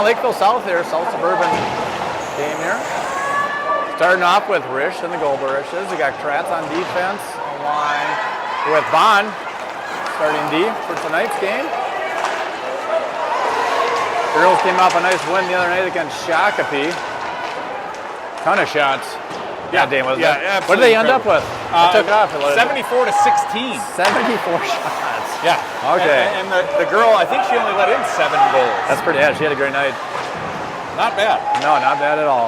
Lakeville South here, South Suburban game here. Starting off with Rish and the Goldberishes. We got Kratz on defense, line with Bond starting D for tonight's game. The girls came off a nice win the other night against Shakopee. Ton of shots. Yeah, Dane, was it? Yeah, what did they end up with? Took off 74 to 16. 74 shots. Yeah. Okay. And the girl, I think she only let in 7 goals. That's pretty bad. She had a great night. Not bad. No, not bad at all.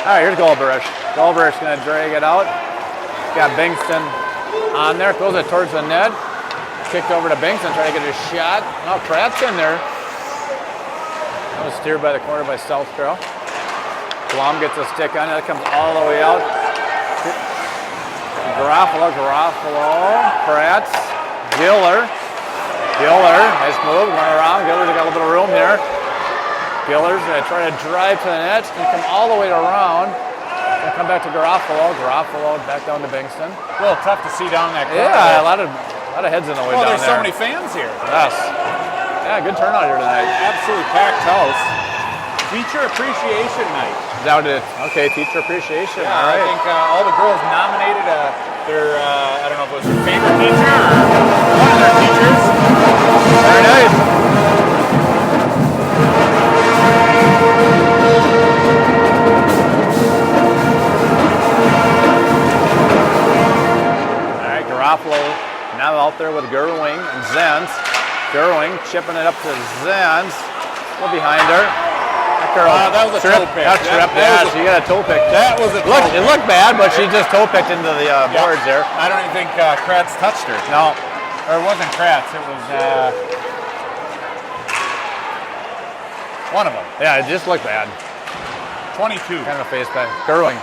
All right, here's Goldberish. Goldberish going to drag it out. Got Bingston on there. Throws it towards the net. Kicked over to Bingston, trying to get a shot. Now Kratz in there. That was steered by the corner by Southtrail. Blum gets a stick on it. That comes all the way out. Garofalo, Kratz, Giller, nice move, going around. Giller's got a little bit of room here. Giller's going to try to drive to the net and come all the way around. Going to come back to Garofalo. Garofalo back down to Bingston. A little tough to see down that corner. Yeah, a lot of heads in the way down there. Well, there's so many fans here. Yes. Yeah, good turnout here tonight. Absolutely packed house. Teacher Appreciation Night. Is that what it is? Okay, Teacher Appreciation. Yeah, all right. I think all the girls nominated their, I don't know if it was their favorite teacher or one of their teachers. Very nice. All right, Garofalo now out there with Gerwing and Zenz. Gerwing chipping it up to Zenz. A little behind her. That was a toe pick. She got a toe pick. That was a toe pick. It looked bad, but she just toe picked into the boards there. I don't even think Kratz touched her. No. Or it wasn't Kratz. It was one of them. Yeah, it just looked bad. 22. Kind of a face back. Gerwing.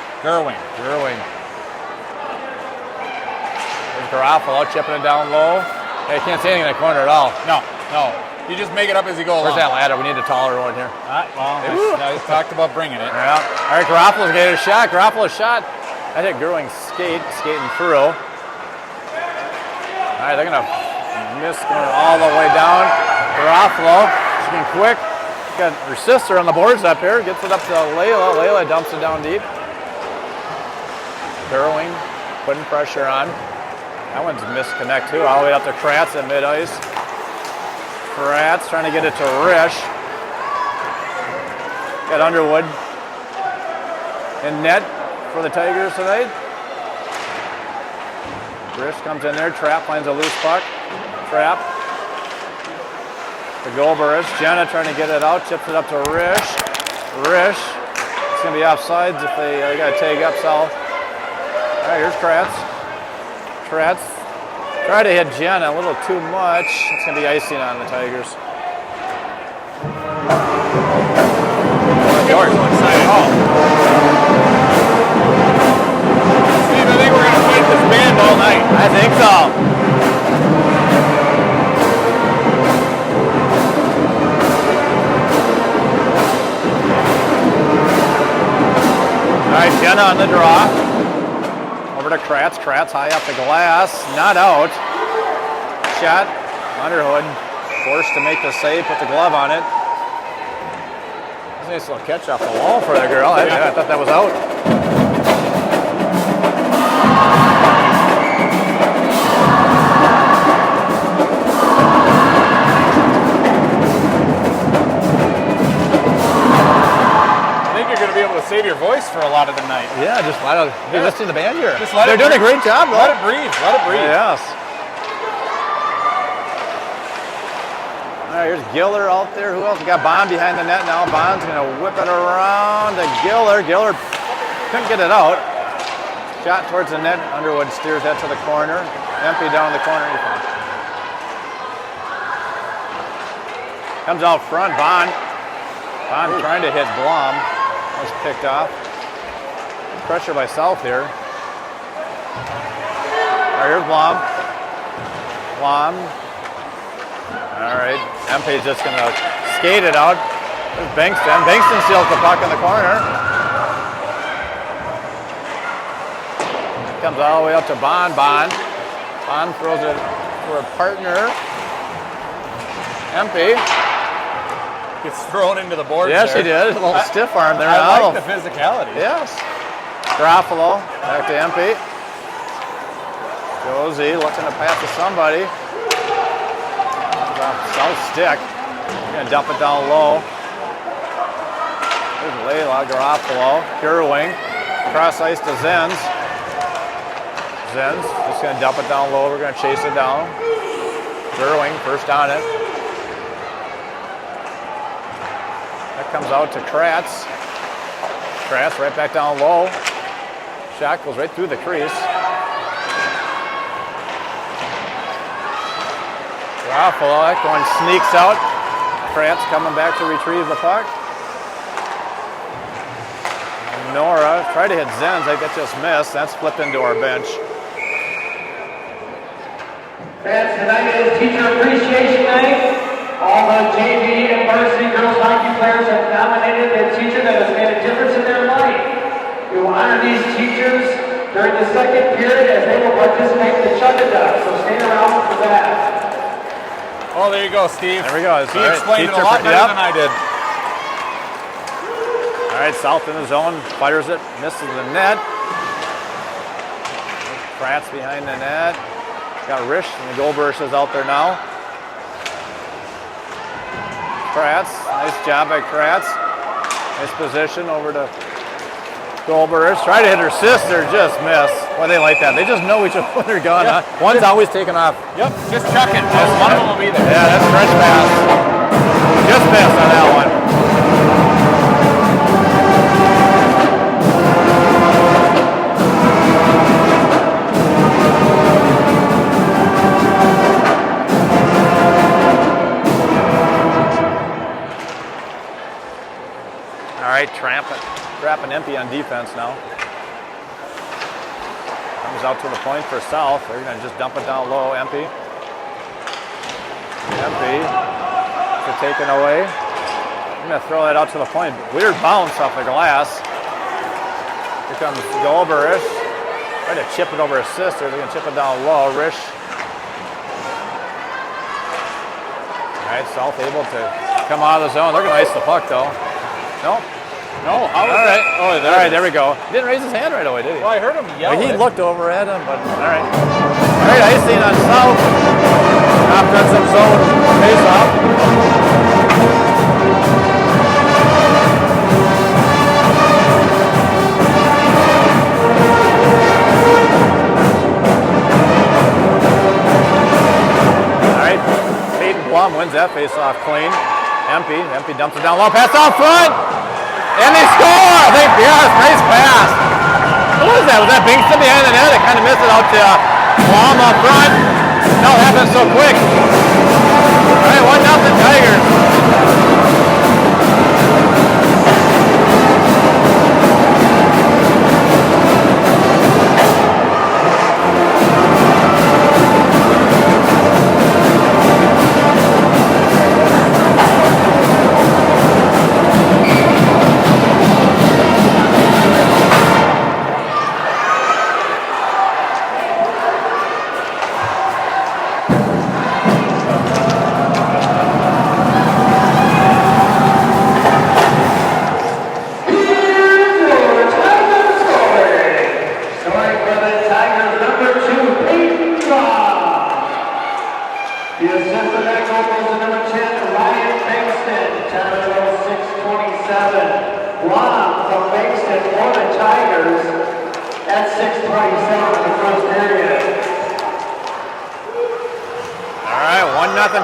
There's Garofalo chipping it down low. Hey, can't see anything in the corner at all. No. You just make it up as you go along. Where's that ladder? We need a taller one here. Well, I talked about bringing it. Yeah. All right, Garofalo's getting a shot. Garofalo's shot. I think Gerwing's skating through. All right, they're going to miss going all the way down. Garofalo, she's been quick. Got her sister on the boards up here. Gets it up to Layla. Layla dumps it down deep. Gerwing putting pressure on. That one's misconnect too. All the way up to Kratz at mid-ice. Kratz trying to get it to Rish. Got Underwood in net. for the Tigers tonight. Rish comes in there. Trap finds a loose puck. Trap. The Goldbergs. Jenna trying to get it out. Chips it up to Rish. Rish. It's going to be offsides if they got to take up south. All right, here's Kratz. Kratz. Try to hit Jenna a little too much. It's going to be icing on the Tigers. George looks excited. Oh. Steve, I think we're going to fight this band all night. I think so. All right, Jenna on the draw. Over to Kratz. Kratz high up the glass. Not out. Shot. Underhood. Forced to make the save. Put the glove on it. Nice little catch off the wall for the girl. I thought that was out. I think you're going to be able to save your voice for a lot of the night. Yeah, just let it. Hey, listen to the band here. They're doing a great job, though. Let it breathe. Let it breathe. Yes. All right, here's Giller out there. Who else? We got Bond behind the net now. Bond's going to whip it around to Giller. Giller couldn't get it out. Shot towards the net. Underwood steers that to the corner. Empty down the corner. Comes out front. Bond trying to hit Blum. Was picked off. Pressure by South here. All right, here's Blum. Blum. All right, MP's just going to skate it out. There's Bankston. Bankston steals the puck in the corner. Comes all the way up to Bond. Bond throws it for a partner. MP. Gets thrown into the boards. Yes, there. he did. A little stiff arm there. I like the physicality. Yes. Garofalo. Back to MP. Josie looking to pass to somebody. South stick. Gonna dump it down low. There's Layla, Garofalo, pure wing. Cross ice to Zenz. Zenz just gonna dump it down low. We're gonna chase it down. Pure wing, first on it. That comes out to Kratz. Kratz right back down low. Shot goes right through the crease. Garofalo, that one sneaks out. Kratz coming back to retrieve the puck. Nora tried to hit Zenz. I think that just missed. That's flipped into our bench. Fans, tonight is Teacher Appreciation Night. All the JV and varsity girls hockey players have nominated a teacher that has made a difference in their life. We will honor these teachers during the second period as they will participate in the Chug-a-Duck, so stay around for that. Oh, there you go, Steve. There we go. He explained it a lot better than I did. All right, South in the zone, fires it, misses the net. Kratz behind the net. Got Rish and the Goldbergs is out there now. Kratz, nice job by Kratz. Nice position over to Goldbergs. Try to hit her sister, just missed. Why they like that? They just know each other when they're gone. Yeah. Huh? One's always taking off. Yep, just chuck it. One of them will be there. Yeah, that's French pass. Just missed on that one. All right, trapping empty on defense now. Comes out to the point for South. They're going to just dump it down low, empty. Empty. It's taken away. I'm going to throw that out to the point. Weird bounce off the glass. Here comes Goldberg. Try to chip it over his sister. They're going to chip it down low. Rish. All right, South able to come out of the zone. They're going to ice the puck, though. Nope. No, all right. Oh, all right, there we go. He didn't raise his hand right away, did he? Well, I heard him yell. He looked over at him, but all right. All right, icing on South. Offensive zone face-off. that face-off clean. Empty dumps it down low, pass out front, and they score! I think, yes, nice pass. Who was that? Was that Bingston behind the net? It kind of missed it out to Blom up front. No, it happened so quick. All right, 1-0 Tigers.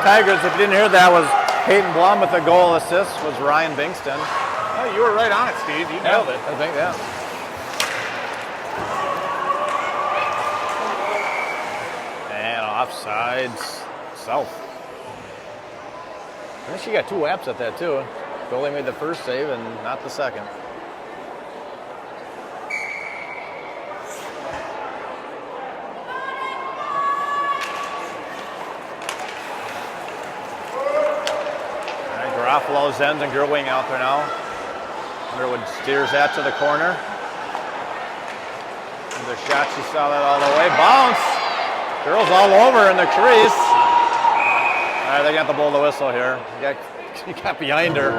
Tigers, if you didn't hear that, was Peyton Blum with a goal assist, was Ryan Bingston. Oh, you were right on it, Steve. You nailed it. I think, yeah. And offsides, south. I think she got 2 laps at that, too. Goalie made the first save and not the second. Garofalo's ends and Gerwing out there now. Underwood steers that to the corner. And the shot, she saw that all the way. Bounce! Girls all over in the crease. All right, they got to blow the whistle here. You got behind her.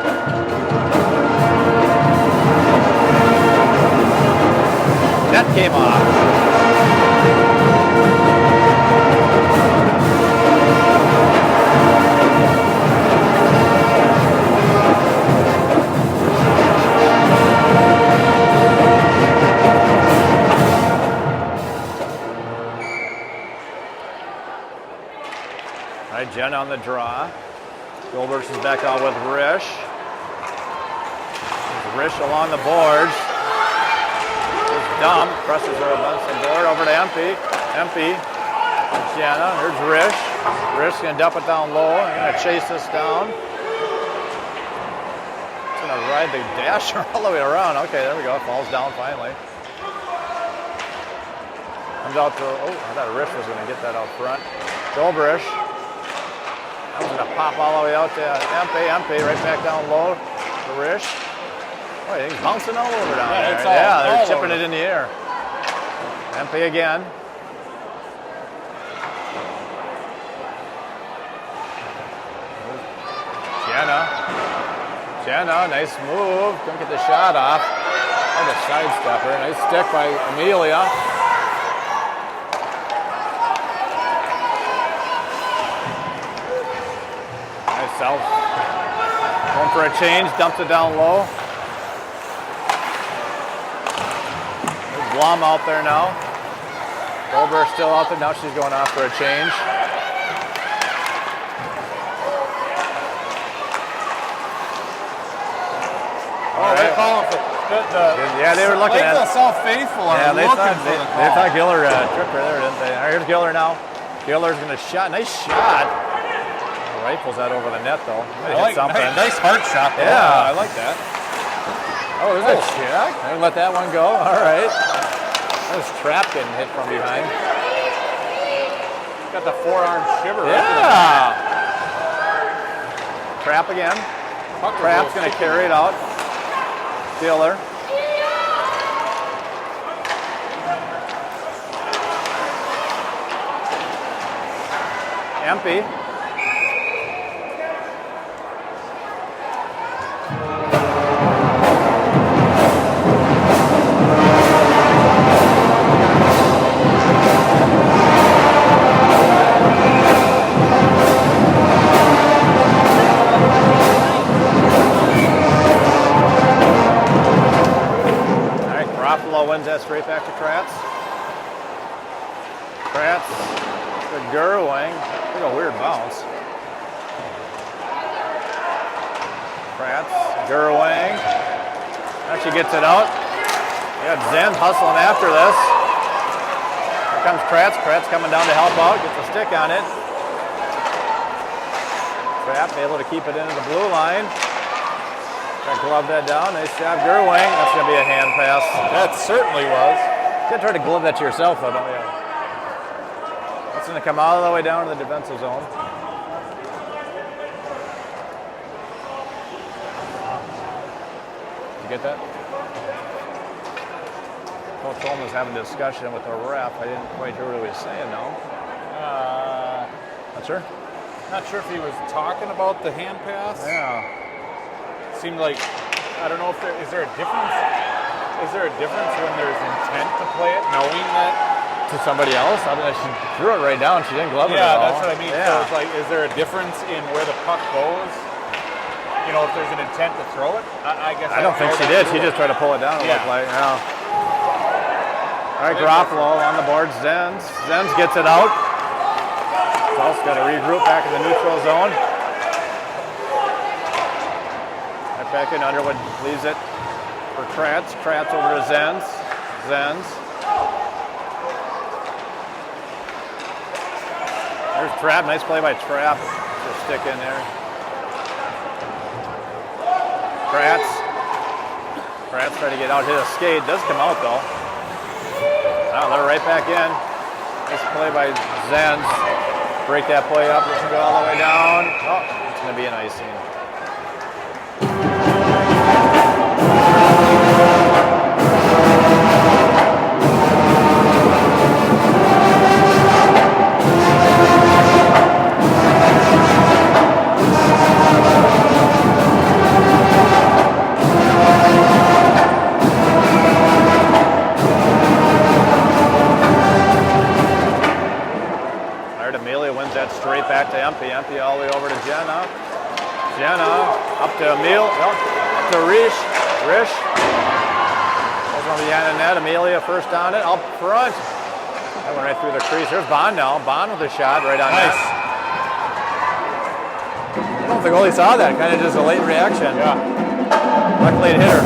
Net came off. Jen on the draw. Goldbergs is back out with Rish. Rish along the boards. There's Dump. Presses her against the board over to Empey. Empey. Jenna. Here's Rish. Rish going to dump it down low. Going to chase this down. It's going to ride the dasher all the way around. Okay, there we go. Falls down finally. Comes out to, oh, I thought Rish was going to get that out front. Goldberg. That was going to pop all the way out to Empey, right back down low to Rish. Oh, he's bouncing all over down there. They're chipping it in the air. Empey again. Jenna, nice move. Couldn't get the shot off. Oh, the sidestepper. Nice stick by Amelia. South. Going for a change, dumps it down low. There's Blum out there now. Goldberg still out there. Now she's going off for a change. Oh, they're calling for yeah, they were looking at the South Faithful. Yeah, they thought Giller tripped her there, didn't they? All right, here's Giller now. Giller's going to shot. Nice shot. Rifles that over the net, though. Hit something. Nice hard shot, though. Yeah. I like that. Oh, there's a check. I let that one go. All right. That was Trapp getting hit from behind. Got the forearm shiver. Yeah. Trapp again. Trapp's going to carry it out. Giller. Empey. Wins that straight back to Kratz. Kratz to Gerwing. Look at a weird bounce. Kratz, Gerwang. Actually gets it out. You got Zen hustling after this. Here comes Kratz. Kratz coming down to help out. Gets a stick on it. Trapp able to keep it into the blue line. Got glove that down. Nice job, Gerwang. That's going to be a hand pass. That certainly was. You gotta try to glove that to yourself, though, don't you? That's going to come all the way down to the defensive zone. You get that? Coach Holman was having a discussion with the ref. I didn't quite hear what he was saying, no. Not sure? Not sure if he was talking about the hand pass. Yeah. Seemed like, I don't know if is there a difference? Is there a difference when there's intent to play it, knowing that? To somebody else? I mean, she threw it right down. She didn't glove it at all. Yeah, that's what I mean. Yeah. So it's like, is there a difference in where the puck goes? You know, if there's an intent to throw it? I guess I don't think she did. She just tried to pull it down. It looked like, yeah. All right, Garofalo on the board. Zenz gets it out. Self's got to regroup back in the neutral zone. Right back in. Underwood leaves it for Kratz. Kratz over to Zenz. There's Trapp. Nice play by Trapp. Just stick in there. Kratz trying to get out, hit a skate. Does come out though. Oh, they're right back in. Nice play by Zenz. Break that play up. Doesn't go all the way down. Oh, it's going to be an icing. Straight back to Empey. Empey all the way over to Jenna. Up to Emil. Up to Rish. Goes on behind the net. Amelia first on it. Up front. That went right through the crease. Here's Bond now. Bond with a shot right on net. I don't think goalie saw that. Kind of just a late reaction. Yeah. Luckily it hit her.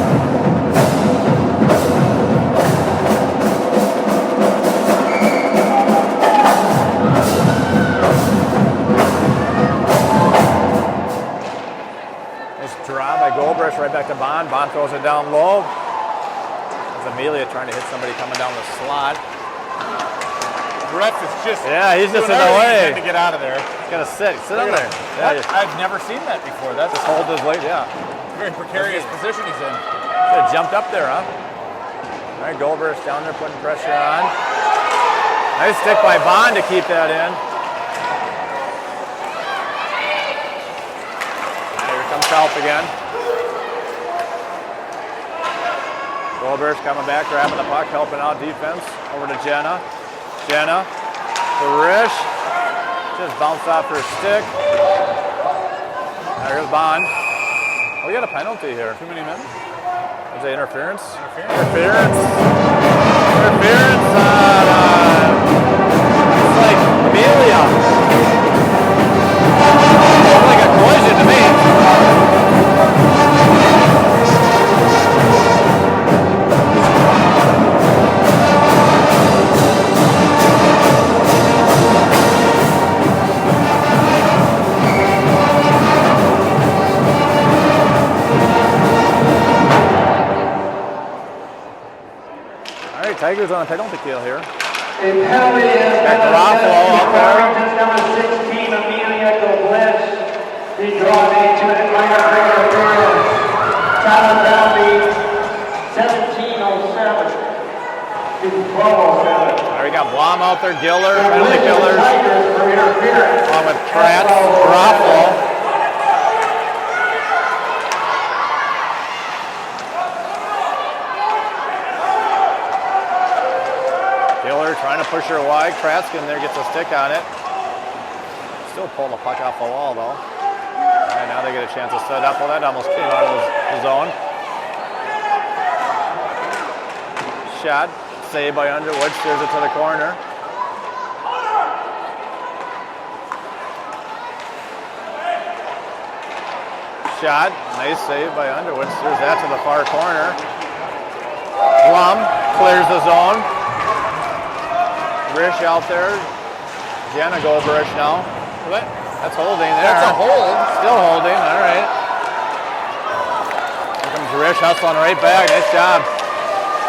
Goldbrush right back to Bond. Bond throws it down low. There's Amelia trying to hit somebody coming down the slot. Ref is just he's just in the way. To get out of there. He's got to sit on there. Yeah, I've never seen that before. That's just hold his weight. Yeah. Very precarious position he's in. Should have jumped up there, huh? All right, Goldbrush down there putting pressure on. Nice stick by Bond to keep that in. Here comes South again. Goldberg's coming back, grabbing the puck, helping out defense. Over to Jenna. To Rish. Just bounced off her stick. Now here's Bond. Oh, we got a penalty here. Too many men? Is it interference? Interference. It's like Amelia. It's like a collision to me. Tigers on a penalty kill here. A penalty is Farmington's number 16, Amelia Goblitz. He drawn into an minor interference. Time penalty 17:07 to 12:07. There we got Blom out there, Giller, penalty killers. Tigers for interference. Along with Pratt, Garofalo. Trying to push her wide. Kratzkin there gets a stick on it. Still pulling the puck off the wall though. And now they get a chance to set up. Well, that almost came out of the zone. Shot. Saved by Underwood. Steers it to the corner. shot. Nice save by Underwood. Steers that to the far corner. Blum clears the zone. Rish out there. Jana Goldberg now. That's holding there. That's a hold. Still holding. All right. Here comes Rish hustling right back. Nice job.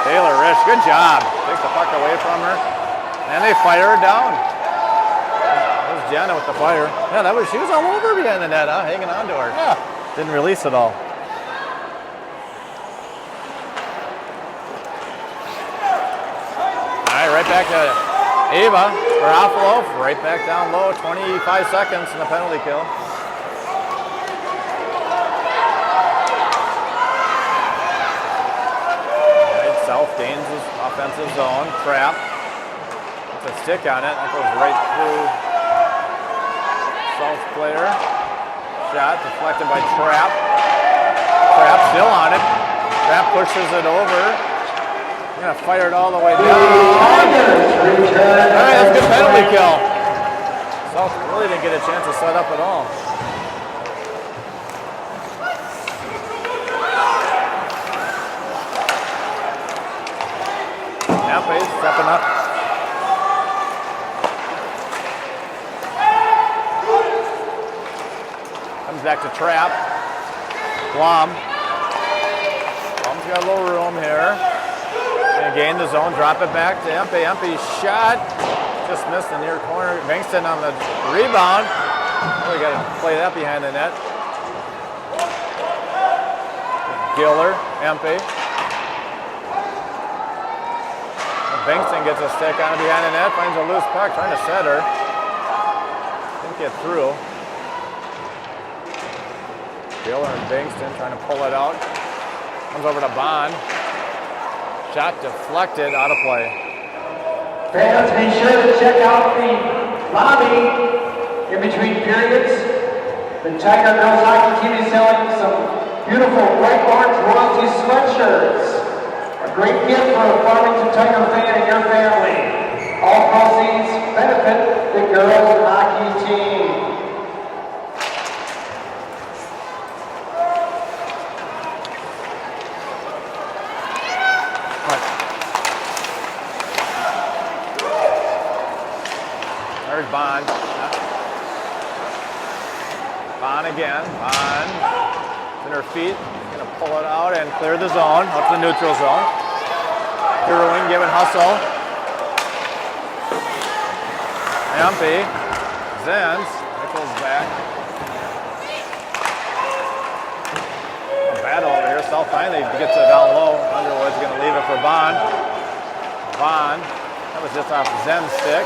Taylor Rish, good job. Takes the puck away from her. And they fire her down. There's Jana with the fire. Yeah, she was all over behind the net, huh? Hanging on to her. Yeah. Didn't release it all. All right, right back to Ava Garofalo. Right back down low. 25 seconds in the penalty kill. South gains his offensive zone. Trap. Puts a stick on it. That goes right through South player. Shot deflected by Trap. Trap still on it. Trap pushes it over. Gonna fire it all the way down. Alright, that's a good penalty kill. South really didn't get a chance to set up at all. Pace stepping up. Comes back to Trap. Blum. Blum's got a little room here. Gonna gain the zone, drop it back to Empey. Empey's shot. Just missed the near corner. Bankston on the rebound. Oh, we gotta play that behind the net. Giller, Empey. Bankston gets a stick on it behind the net, finds a loose puck, trying to set her. Didn't get through. Giller and Bankston trying to pull it out. Comes over to Bond. Shot deflected, out of play. Fans, be sure to check out the lobby in between periods. The Tiger Girls Hockey Team is selling some beautiful Bright Orange Royalty sweatshirts. A great gift for a Farmington Tiger fan and your family. All proceeds benefit the girls hockey team. There's Bond. Bond again. Bond. In her feet. Gonna pull it out and clear the zone, up the neutral zone. Irwin giving hustle. Empey. Zenz. Nichols back. A battle over here. South finally gets it down low. Underwood's gonna leave it for Bond. Bond. That was just off Zen's stick.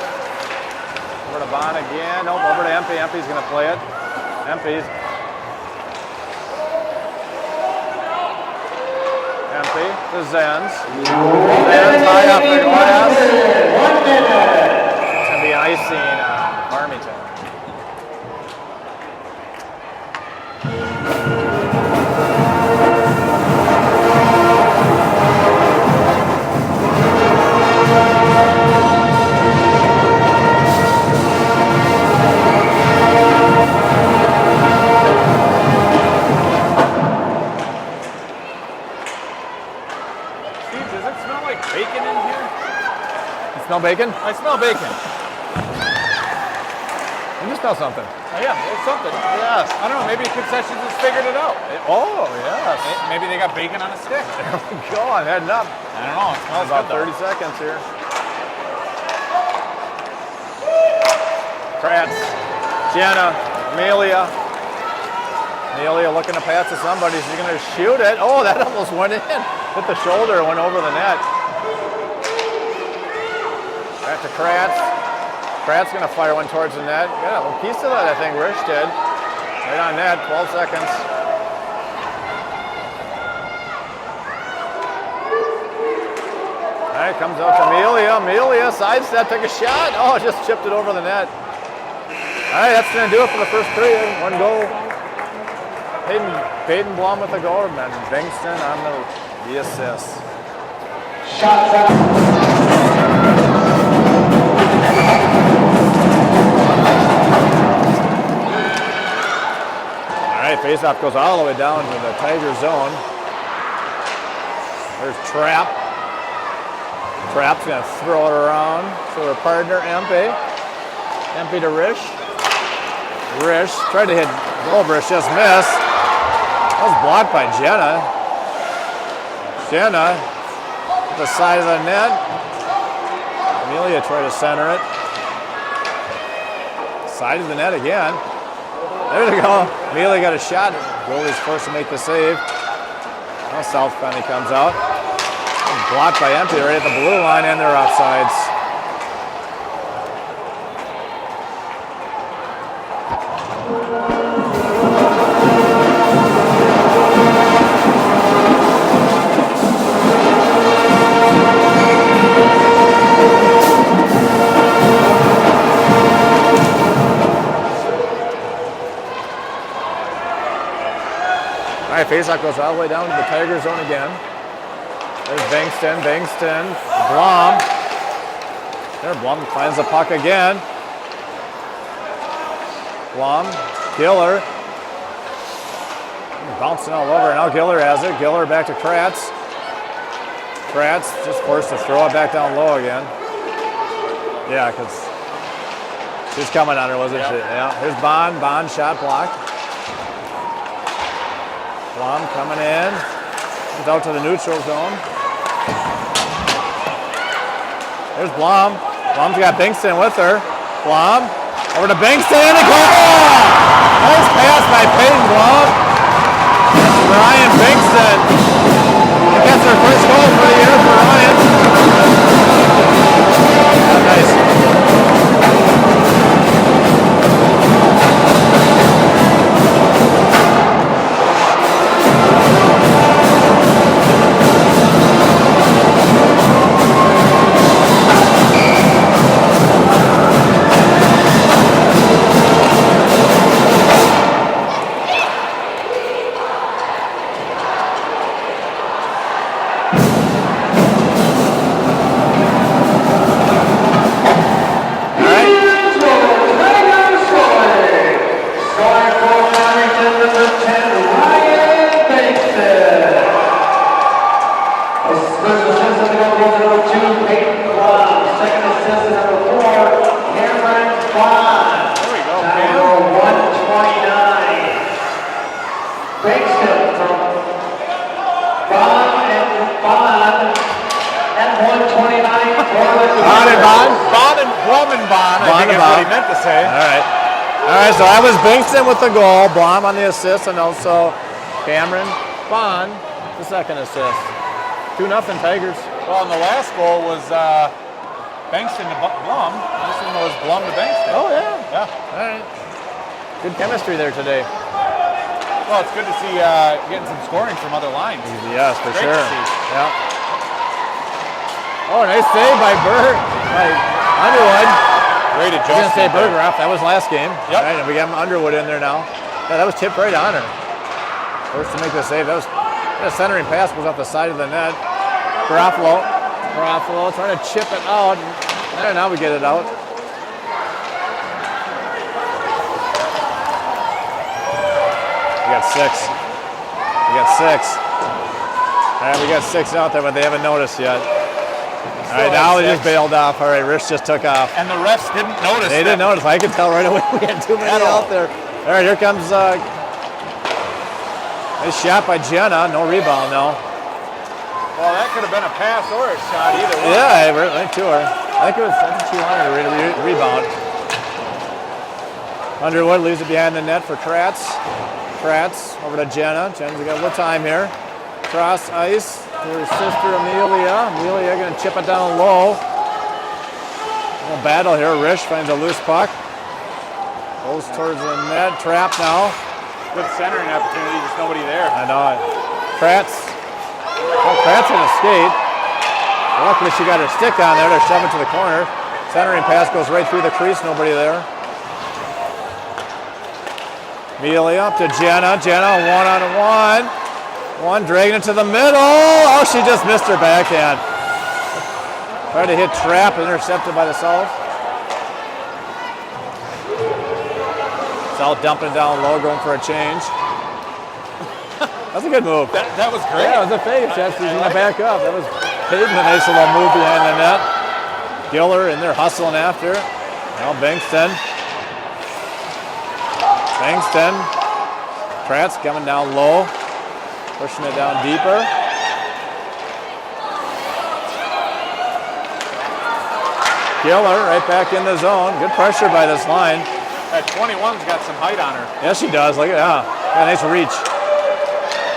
Over to Bond again. Nope, over to Empey. Empey's gonna play it. Empey's. Empey to Zenz. Zenz high up the glass. 1 minute. It's going to be icing Farmington. Bacon in here? You smell bacon? I smell bacon. You smell something. Yeah, there's something. Yes. I don't know, maybe concessions has figured it out. Oh, yes. Maybe they got bacon on a stick. There we go. I'm heading up. I don't know. It smells About good, 30 seconds here. Kratz. Jenna. Amelia. Amelia looking to pass to somebody. She's going to shoot it. Oh, that almost went in. Hit the shoulder, went over the net. Back to Kratz. Kratz going to fire one towards the net. Got a little piece of that, I think Rich did. Right on net, 12 seconds. All right, comes out to Amelia. Amelia, sidestep, took a shot. Oh, just chipped it over the net. All right, that's going to do it for the first period. One goal. Peyton Blum with the goal, and Bingston on the assist. Shots out. All right, face-off goes all the way down to the Tiger zone. There's Trap. Trap's gonna throw it around to her partner, Empey. Empey to Rish. Rish tried to hit Goldberg, just missed. That was blocked by Jenna. Jenna at the side of the net. Amelia tried to center it. Side of the net again. There they go. Amelia got a shot. Goalie's forced to make the save. Now South finally comes out. Blocked by Empty right at the blue line, and they're offsides. All right, faceoff goes all the way down to the Tiger zone again. There's Bankston, Blom. There, Blom finds the puck again. Blom, Giller. Bouncing all over, now Giller has it. Giller back to Kratz. Kratz just forced to throw it back down low again. Yeah, because she's coming on her, wasn't she? Yeah, here's Bond shot blocked. Blom coming in. Comes out to the neutral zone. There's Blom. Blom's got Bankston with her. Blom over to Bankston and a goal! Nice pass by Peyton Blom. That's Ryan Bankston. That's her first goal for the year for Ryan. Nice. So that was Bankston with the goal, Blom on the assist, and also Cameron Bond, the second assist. 2-0 Tigers. Well, and the last goal was Bankston to Blom. This one was Blom to Bankston. Oh, yeah. Yeah. All right. Good chemistry there today. Well, it's good to see getting some scoring from other lines. Yes, for Great sure. to see. Yeah. Oh, nice save by Underwood. Great I was going to say adjustment. Bergeroff. That was last game. Yep. Right, and we got Underwood in there now. Yeah, that was tipped right on her. First to make the save. That was the centering pass was off the side of the net. Garofalo trying to chip it out. There, now we get it out. We got six. All right, we got 6 out there, but they haven't noticed yet. All right, now we just bailed off. All right, Rich just took off. And the refs didn't notice. They didn't notice. I could tell right away we had too many out there. All right, here comes nice shot by Jenna. No rebound, though. Well, that could have been a pass or a shot, either way. Yeah, right to her. I think she wanted a rebound. Underwood leaves it behind the net for Kratz. Kratz over to Jenna. Jenna's got a little time here. Cross ice. To her sister Amelia. Amelia going to chip it down low. A little battle here. Rish finds a loose puck. Goes towards the net. Trap now. Good centering opportunity. Just nobody there. I know it. Kratz. Oh, Kratz in a skate. Luckily she got her stick on there. They're shoving to the corner. Centering pass goes right through the crease. Nobody there. Amelia up to Jenna. Jenna one-on-one. One dragging it to the middle. Oh, she just missed her backhand. Tried to hit Trap, intercepted by the South. South dumping it down low, going for a change. That's a good move. That was great. Yeah, it was a fake. He's going to back up. That was Peyton, a nice little move behind the net. Giller in there hustling after. Now Bankston. Kratz coming down low. Pushing it down deeper. Giller right back in the zone. Good pressure by this line. That 21's got some height on her. Yes, she does. Look at that. Got a nice reach.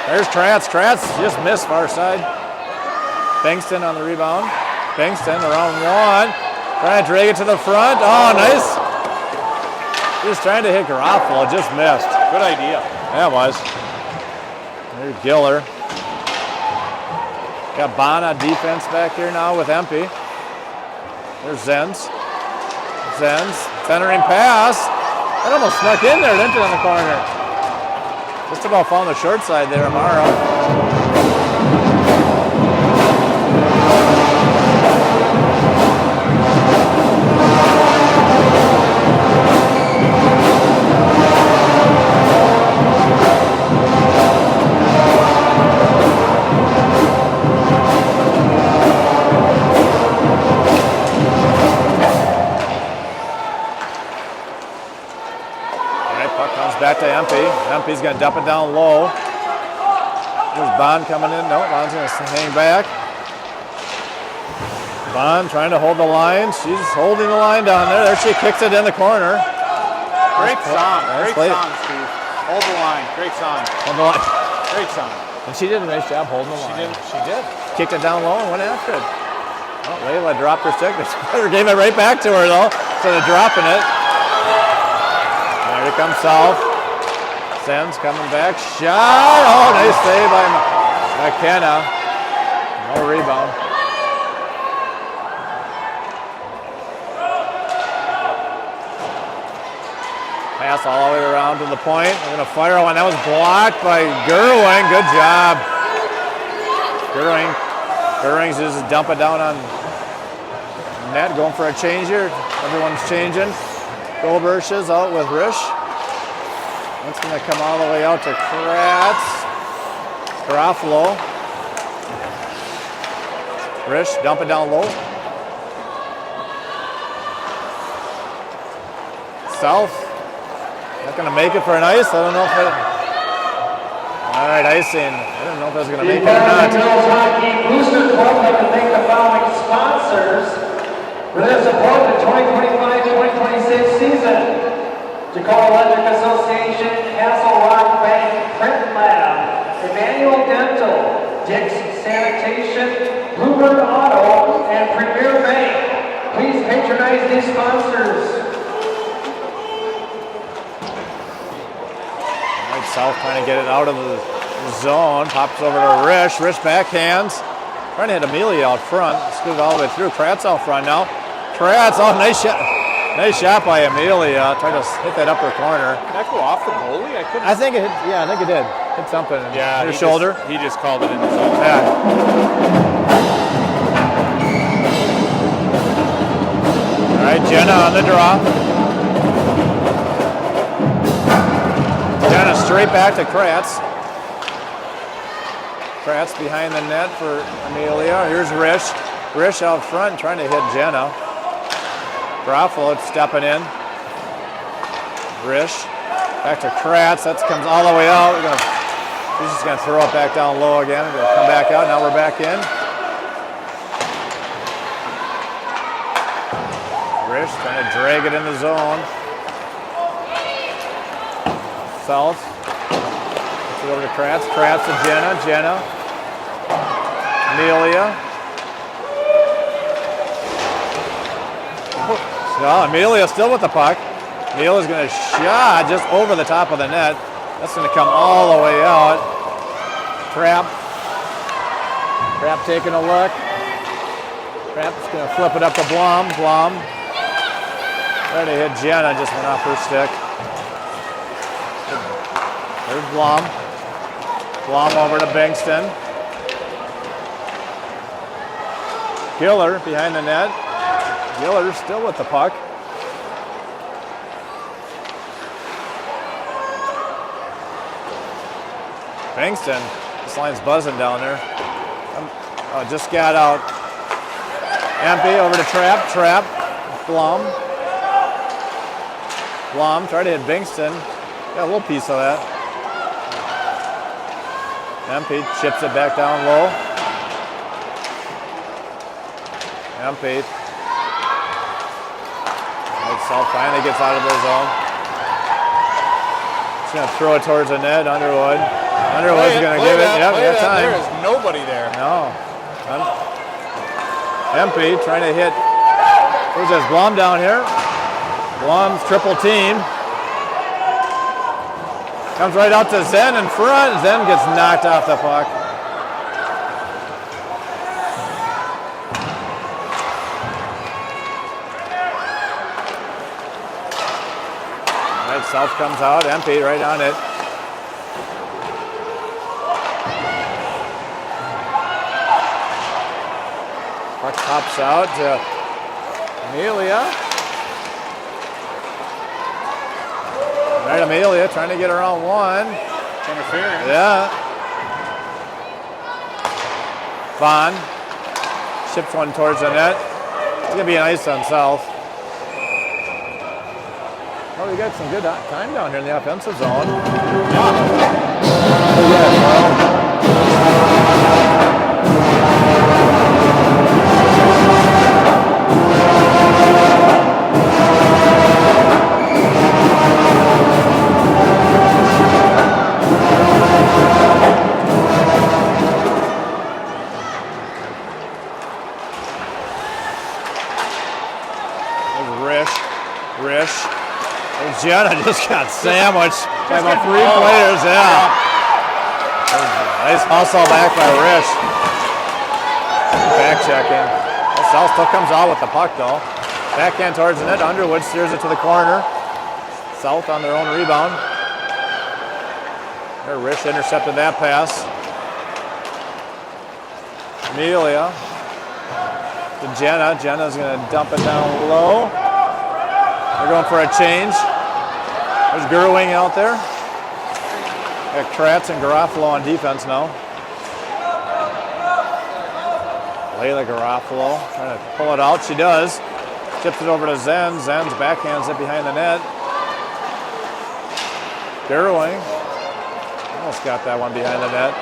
There's Kratz. Kratz just missed far side. Bankston on the rebound. Bankston around one. Trying to drag it to the front. Oh, nice. Just trying to hit Garofalo. Just missed. Good idea. Yeah, it was. There's Giller. Got Bond on defense back here now with Empey. There's Zenz. Centering pass. That almost snuck in there, didn't it, on the corner? Just about found the short side there, Amaro. Back to Empey. Empey's going to dump it down low. There's Bond coming in. No, Bond's going to hang back. Bond trying to hold the line. She's holding the line down there. There she kicks it in the corner. Great song. Great song, Steve. Hold the line. Great song. Hold the line. Great song. And she did a nice job holding the line. She did. Kicked it down low and went after it. Oh, Layla dropped her stick. Gave it right back to her, though, instead of dropping it. Here comes South. Zenz coming back. Shot. Oh, nice save by McKenna. No rebound. Pass all the way around to the point. We're going to fire one. That was blocked by Gerwing. Good job. Gerwing's just dump it down on net. Going for a change here. Everyone's changing. Goldberg is out with Risch. That's going to come all the way out to Kratz. Garofalo. Risch, dump it down low. South. Not going to make it for an ice. I don't know if it... All right, icing. I don't know if that's going to make it or not. Girls Hockey Booster Club like to thank the following sponsors for their support of the 2025-2026 season. Dakota Electric Association, Castle Rock Bank, Print Lab, Emmanuel Dental, Dick's Sanitation, Bluebird Auto, and Premier Bank. Please patronize these sponsors. All right, South trying to get it out of the zone. Pops over to Risch. Risch backhands. Trying to hit Amelia out front. Scoot it all the way through. Kratz out front now. Kratz, oh, nice shot. Nice shot by Amelia. Tried to hit that upper corner. Did that go off the goalie? I think it hit, yeah, I think it did. Hit something in her shoulder. He just called it in the zone. Yeah. All right, Jenna on the draw. Jenna straight back to Kratz. Kratz behind the net for Amelia. Here's Risch. Risch out front trying to hit Jenna. Garofalo stepping in. Risch. Back to Kratz. That comes all the way out. He's just going to throw it back down low again. We're going to come back out. Now we're back in. Risch trying to drag it in the zone. South. Puts it over to Kratz. Kratz to Jenna. Jenna. Amelia. No, Amelia still with the puck. Amelia's going to shot just over the top of the net. That's going to come all the way out. Trapp taking a look. Trapp's going to flip it up to Blum. Blum. Trying to hit Jenna, just went off her stick. There's Blum. Blum over to Bankston. Giller behind the net. Giller still with the puck. Bankston. This line's buzzing down there. Just got out. Empty over to Trap. Trap. Blum. Blum tried to hit Bankston. Got a little piece of that. Empty chips it back down low. Empty. South finally gets out of the zone. He's going to throw it towards the net. Underwood. Underwood's going to give it. Yep, got time. There is nobody there. No. Empty trying to hit. Who's this? Blum down here. Blum's triple team. Comes right out to Zen in front. Zen gets knocked off the puck. South comes out, empty, right on it. Puck pops out to Amelia. Right, Amelia trying to get around one. Interference. Yeah. Vaughn ships one towards the net. It's going to be an ice on South. Oh, we got some good time down here in the offensive zone. Rish. Jenna just got sandwiched by about 3 players, yeah. Nice hustle back by Rish. Back checking. South still comes out with the puck though. Backhand towards the net. Underwood steers it to the corner. South on their own rebound. There, Rish intercepted that pass. Amelia to Jenna. Jenna's going to dump it down low. They're going for a change. There's Gerwing out there. Got Kratz and Garofalo on defense now. Layla Garofalo trying to pull it out. She does. Tips it over to Zen. Zen's backhands it behind the net. Gerwing almost got that one behind the net.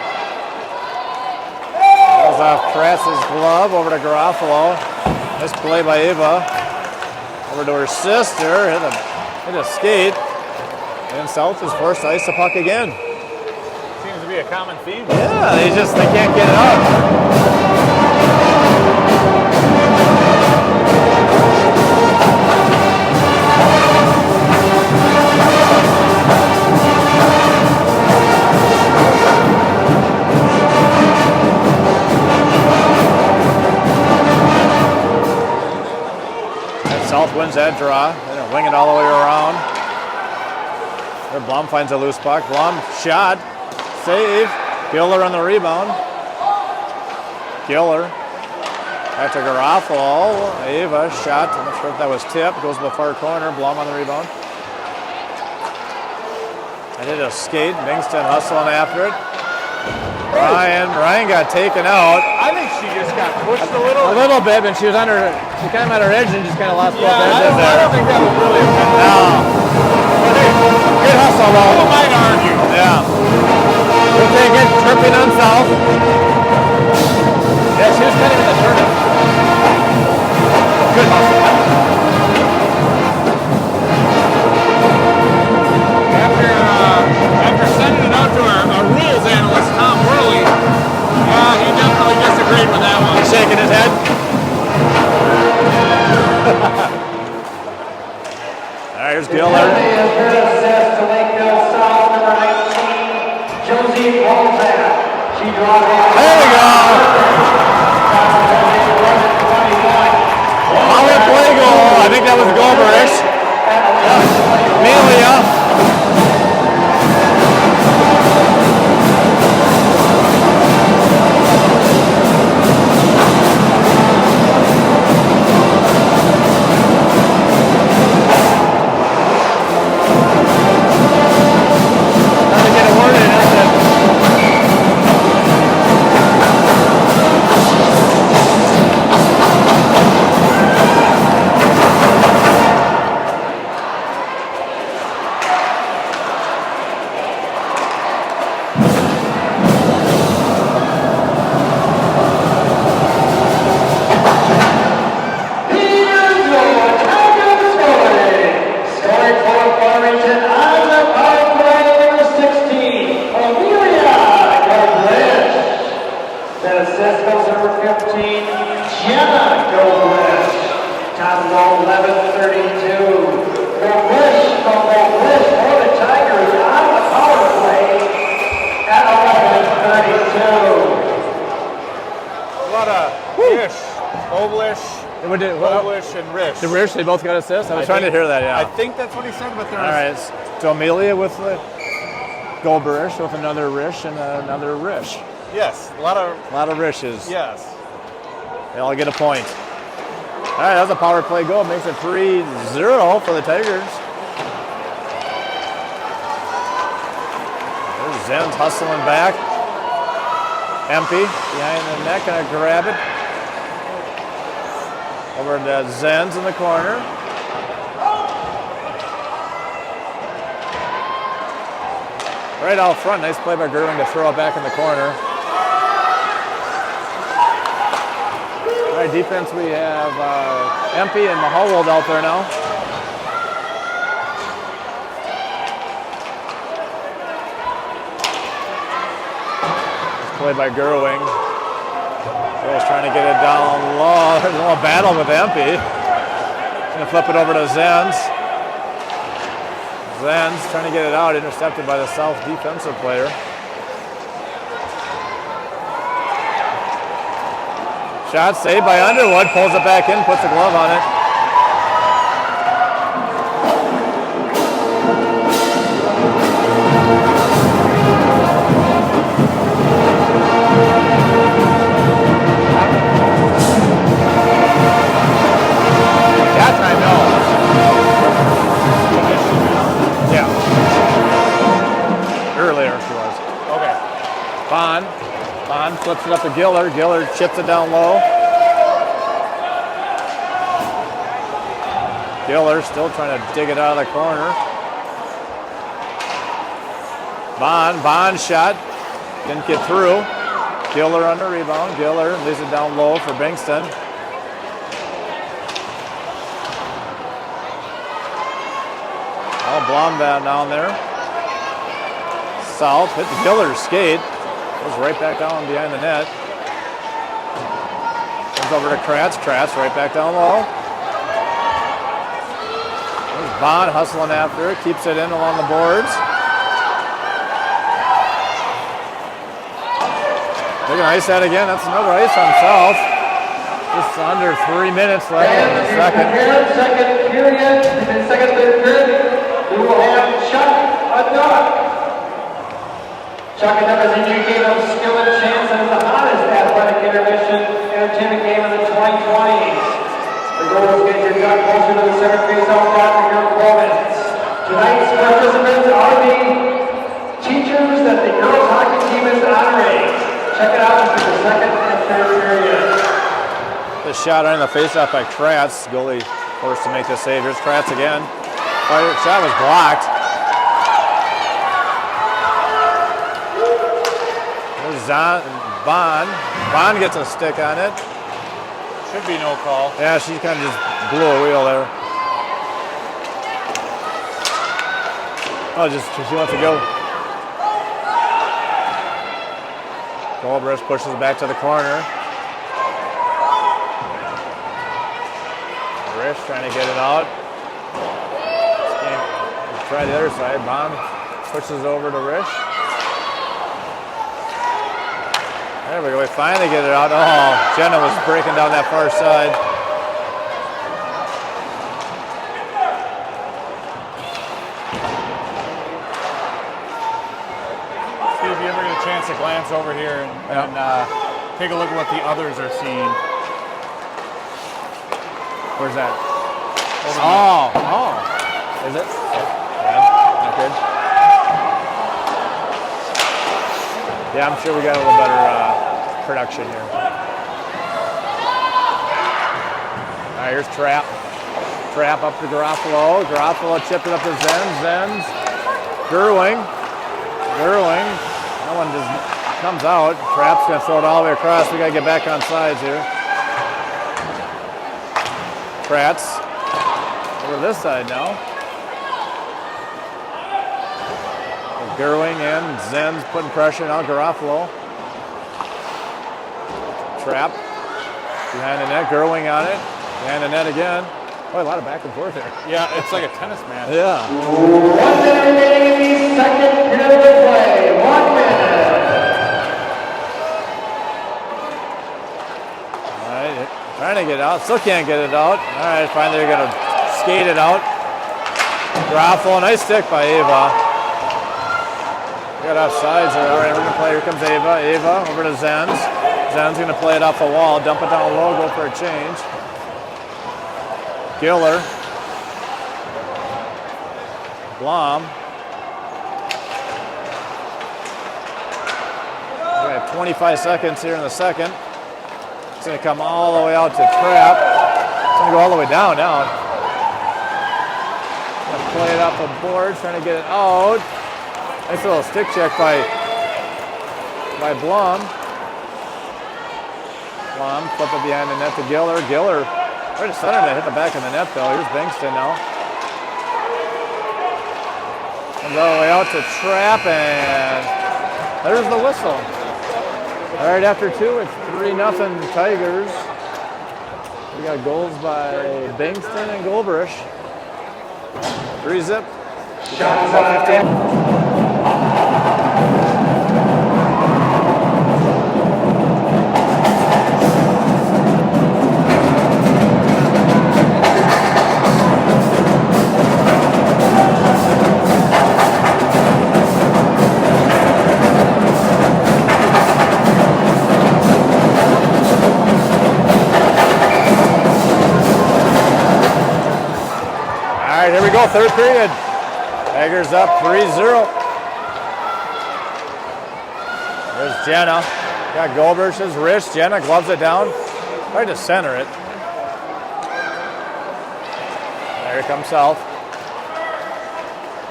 Goes off Kratz's glove over to Garofalo. Nice play by Ava. Over to her sister. Hit a skate. And South is forced to ice the puck again. Seems to be a common theme. Yeah, they can't get it up. And South wins that draw. They're wing it all the way around. There, Blum finds a loose puck. Blum shot. Save. Giller on the rebound. Giller. Back to Garofalo. Ava shot. I'm not sure if that was tipped. Goes to the far corner. Blum on the rebound. I did a skate. Bingston hustling after it. Ryan got taken out. I think she just got pushed a little. A little bit, but she was under. She kind of at her edge and just kind of lost both edges there. I don't think that was really a good. No. Good hustle though. People might argue. Yeah. We'll take it. Tripping on South. Yeah, she was kind of in the turn. Good hustle. After sending it out to our rules analyst, Tom Worley, he definitely disagreed with that one. He's shaking his head. All right, here's Giller. Assist to Lakeville South, number 19, Josie Walzak. She draws it. There we go. Power play goal. I think that was Goldberg. Amelia. Trying to get a word in. Lakeville's number 15, Jenna Goldwish. Top row 11:32. Goldwish from Goldwish for the Tigers on the power play at 11:32. A lot of ish, Oblish, Oblish, and Rish. The Rish, they both got assists? I was trying to hear that, yeah. I think that's what he said, but All right, so Amelia with the Goldberish with another Rish and another Rish. Yes, a lot of Rishes. yes. They all get a point. All right, that's a power play goal. Makes it 3-0 for the Tigers. There's Zenz hustling back. Empty behind the net, gonna grab it. Over to Zenz in the corner. Right out front, nice play by Gerwing to throw it back in the corner. All right, defense, we have Empey and Mahowold out there now. Nice play by Gerwing. Girls trying to get it down low. There's a little battle with Empey. Gonna flip it over to Zenz. Zenz trying to get it out, intercepted by the South defensive player. Shot saved by Underwood, pulls it back in, puts a glove on it. That time, no. Yeah. Earlier she was. Okay. Bond flips it up to Giller. Giller chips it down low. Giller still trying to dig it out of the corner. Bond shot. Didn't get through. Giller on the rebound. Giller leaves it down low for Bingston. Blombaum down there. South hit the Giller's skate. Goes right back down behind the net. Comes over to Kratz. Kratz right back down low. There's Bond hustling after it. Keeps it in along the boards. They're going to ice that again. That's another ice on South. Just under 3 minutes left in the second. Second period. Third period. We will have Chuck Aduck. Chuck Aduck has indicated of skill and chance and is the hottest athletic intermission entertainment game of the 2020s. The girls get your duck closer to the center face out front for your opponents. Tonight's participants are the teachers that the girls hockey team is honoring. Check it out for the second and third period. The shot on the faceoff by Kratz. Goalie forced to make the save. Here's Kratz again. Shot was blocked. There's Bond. Bond gets a stick on it. Should be no call. Yeah, she kind of just blew a wheel there. Oh, she wants to go. Goldbrush pushes it back to the corner. Rish trying to get it out. Try the other side. Bond pushes over to Rish. There we go. We finally get it out. Oh, Jenna was breaking down that far side. Steve, if you ever get a chance to glance over here and take a look at what the others are seeing. Where's that? Oh. Is it? Not good. Yeah, I'm sure we got a little better production here. All right, here's Trapp. Trapp up to Garofalo. Garofalo chipped it up to Zenz. Zenz. Gerwing. That one just comes out. Trapp's going to throw it all the way across. We got to get back on sides here. Kratz. Over this side now. Gerwing and Zenz putting pressure on Garofalo. Trap. Behind the net, Gerwing on it. Behind the net again. Boy, a lot of back and forth there. Yeah, it's like a tennis match. Yeah. 1 minute remaining, second period of play. 1 minute. All right, trying to get it out. Still can't get it out. All right, finally they're going to skate it out. Raffle, nice stick by Ava. We got offsides there. All right, we're going to play. Here comes Ava. Ava over to Zenz. Zen's going to play it off the wall, dump it down low, go for a change. Giller. Blom. We got 25 seconds here in the second. It's going to come all the way out to Trap. It's going to go all the way down now. Going to play it off the board, trying to get it out. Nice little stick check by Blom. Blom, flip it behind the net to Giller. Giller, right to center net, hit the back of the net though. Here's Bankston now. Comes all the way out to Trap, and there's the whistle. All right, after two, it's 3-0 Tigers. We got goals by Bankston and Goldbrush. 3-zip. Shots up 15. All right, here we go, third period. Tigers up 3-0. There's Jenna. Got Goldberg's wrist. Jenna gloves it down. Right to center it. There comes South.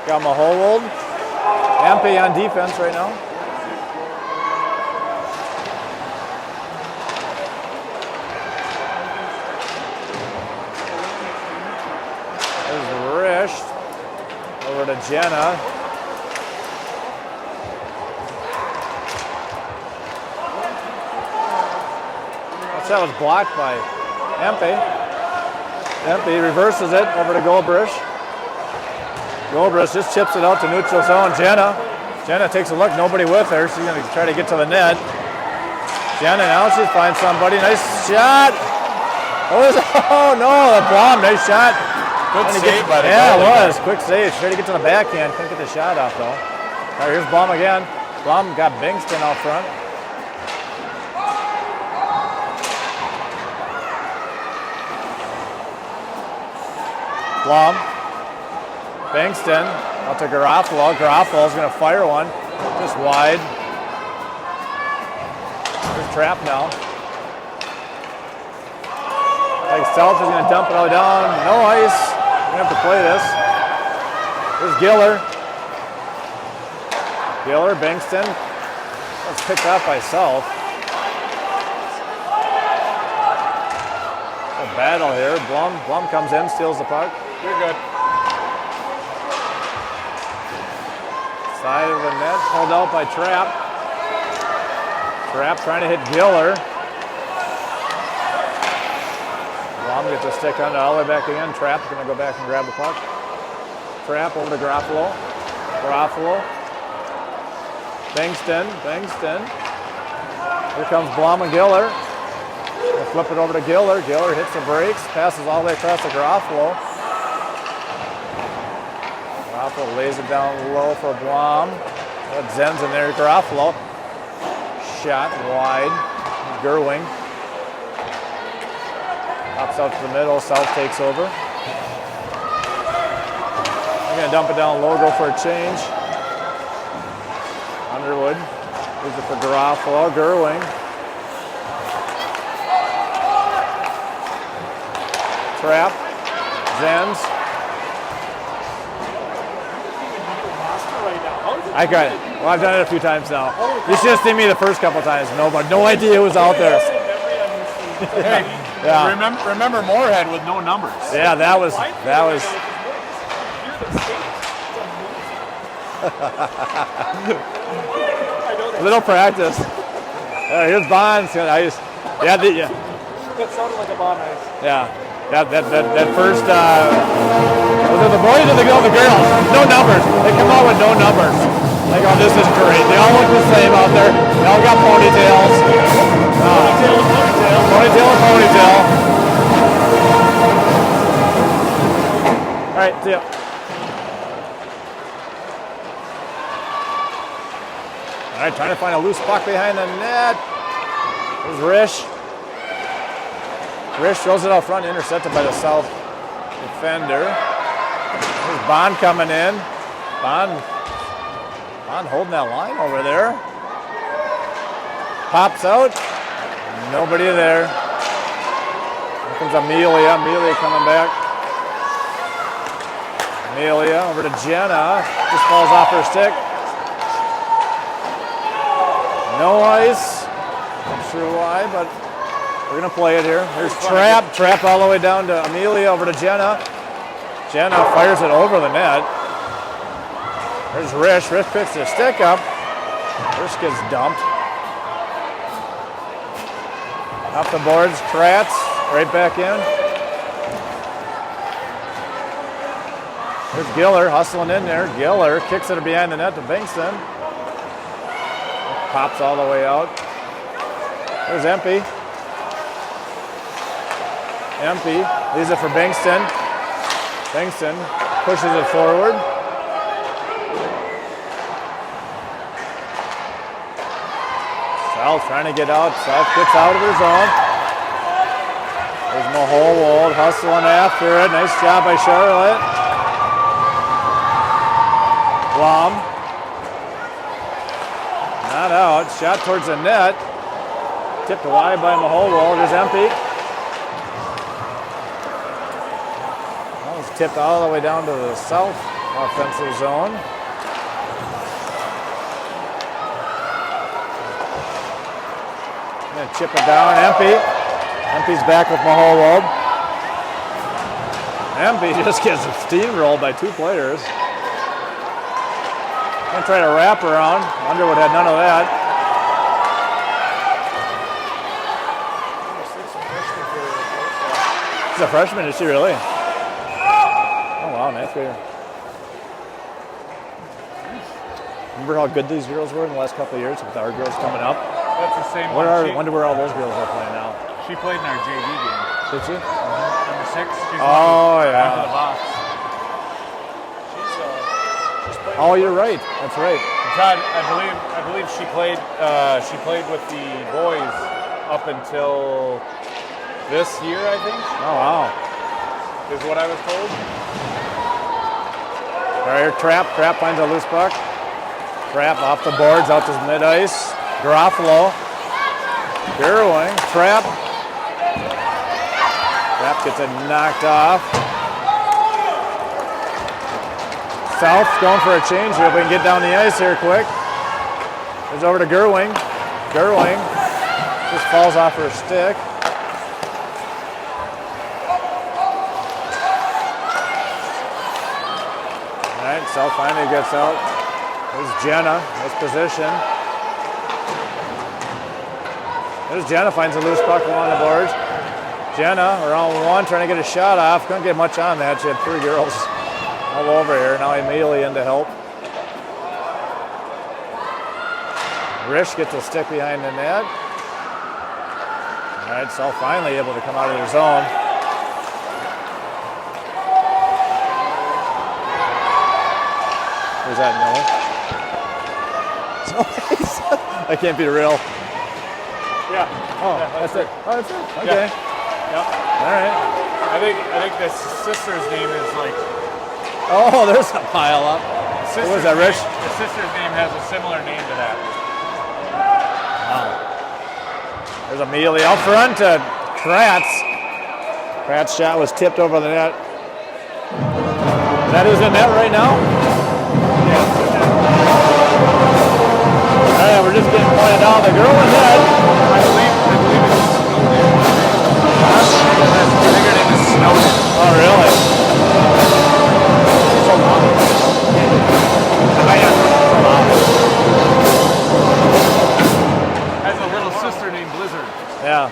Got Mahowold. Ampe on defense right now. Over to Jenna. That was blocked by Ampe. Ampe reverses it over to Goldbrush. Goldbrush just chips it out to neutral zone. Jenna takes a look, nobody with her. She's going to try to get to the net. Jenna now she finds somebody. Nice shot. Oh no, the Blom, nice shot. Good save by the Yeah, it goalie. was. Quick save. Tried to get to the backhand. Couldn't get the shot off, though. All right, here's Blom again. Blom got Bingston out front. Blom. Bingston out to Garofalo. Garofalo's going to fire one. Just wide. Here's Trap now. Like South is going to dump it all down. No ice. We're going to have to play this. Here's Giller. Giller, Bankston. That's picked off by South. A battle here. Blum comes in, steals the puck. You're good. Side of the net, pulled out by Trap. Trap trying to hit Giller. Blum gets the stick on all the way back again. Trap's going to go back and grab the puck. Trap over to Garofalo. Garofalo. Bankston. Here comes Blum and Giller. They'll flip it over to Giller. Giller hits the brakes, passes all the way across to Garofalo. Garofalo lays it down low for Blum. Zen's in there. Garofalo. Shot wide. Gerwing. Pops out to the middle. South takes over. They're going to dump it down low, go for a change. Underwood. Use it for Garofalo. Gerwing. Trap. Zenz. I got it. Well, I've done it a few times now. You should have seen me the first couple times. No idea who was out there. Hey, Yeah. remember Moorhead with no numbers. Yeah, that was. Little practice. Here's Bonds. Yeah, yeah. That sounded like a bomb ice. Yeah. That first, was it the boys or the girls? No numbers. They come out with no numbers. Like, oh, this is great. They all look the same out there. They all got ponytails. Ponytail and ponytail. All right, see ya. All right, trying to find a loose puck behind the net. There's Rish. Rish throws it out front, intercepted by the South defender. There's Bond coming in. Bond holding that line over there. Pops out. Nobody there. Here comes Amelia. Amelia coming back. Amelia over to Jenna. Just falls off her stick. No ice. Not sure why, but we're going to play it here. There's Trap. Trap all the way down to Amelia, over to Jenna. Jenna fires it over the net. There's Rish. Rish picks the stick up. Rish gets dumped. Off the boards, Kratz right back in. There's Giller hustling in there. Giller kicks it behind the net to Bingston. Pops all the way out. There's Empey. Empey leaves it for Bingston. Bingston pushes it forward. South trying to get out. South gets out of her zone. There's Mahowold hustling after it. Nice job by Charlotte. Blum. Not out. Shot towards the net. Tipped wide by Mahowold. There's Empey. That was tipped all the way down to the South offensive zone. Chip it down, Empey. Empey's back with Mahowold. Empey just gets steamrolled by two players. Gonna try to wrap around. Underwood had none of that. She's a freshman, is she really? Oh wow, ninth grader. Remember how good these girls were in the last couple of years with our girls coming up? That's the same one. Wonder where all those girls are playing now. She played in our JV game. Did she? Number 6. She's oh, yeah. Went to the box. She's playing. Oh, you're right. That's right. Todd, I believe she played with the boys up until this year, I think. Oh, wow. Is what I was told. All right, Trap finds a loose puck. Trap off the boards, out to mid-ice. Garofalo, Gerwing, Trap. Trap gets it knocked off. South's going for a change here. If we can get down the ice here quick. It's over to Gerwing. Gerwing just falls off her stick. All right, South finally gets out. There's Jenna, nice position. There's Jenna, finds a loose puck along the boards. Jenna, around one, trying to get a shot off. Couldn't get much on that. She had three girls all over here. Now Amelia in to help. Rish gets a stick behind the net. All right, so finally able to come out of their zone. Where's that no? That can't be real. Yeah. Oh, yeah, that's it. Oh, that's it. Okay. Yeah. All right. I think the sister's name is like. Oh, there's a pile up. What was that, Rich? The sister's name has a similar name to that. Wow. There's Amelia out front to Kratz. Kratz's shot was tipped over the net. That is in net right now? Yeah. All right, we're just getting pointed out. The girl in net. I believe it's Snowden. I think her name is Snowden. Oh, really? So long. Has a little sister named Blizzard. Yeah.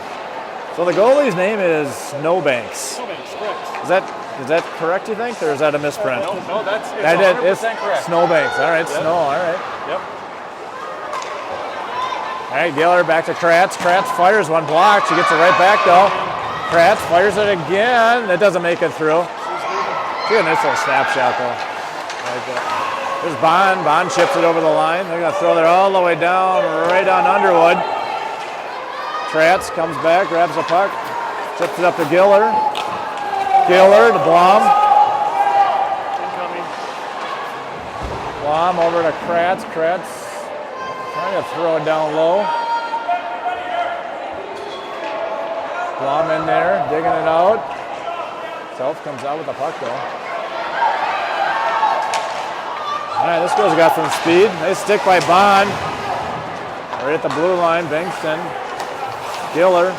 So the goalie's name is Snowbanks. Snowbanks, correct. Is that correct, you think, or is that a misprint? No, that's it's That 100% is correct. Snowbanks. All right, Yep. Snow. All right. Yep. All right, Gaylor back to Kratz. Kratz fires one block. She gets it right back though. Kratz fires it again. That doesn't make it through. She got a nice little snapshot though. Right there. There's Bond. Bond chips it over the line. They're gonna throw it all the way down, right on Underwood. Kratz comes back, grabs the puck, chips it up to Giller. Giller to Blom. Incoming. Blom over to Kratz. Kratz trying to throw it down low. Blom in there, digging it out. Self comes out with the puck though. All right, this girl's got some speed. Nice stick by Bond. Right at the blue line, Bankston. Giller.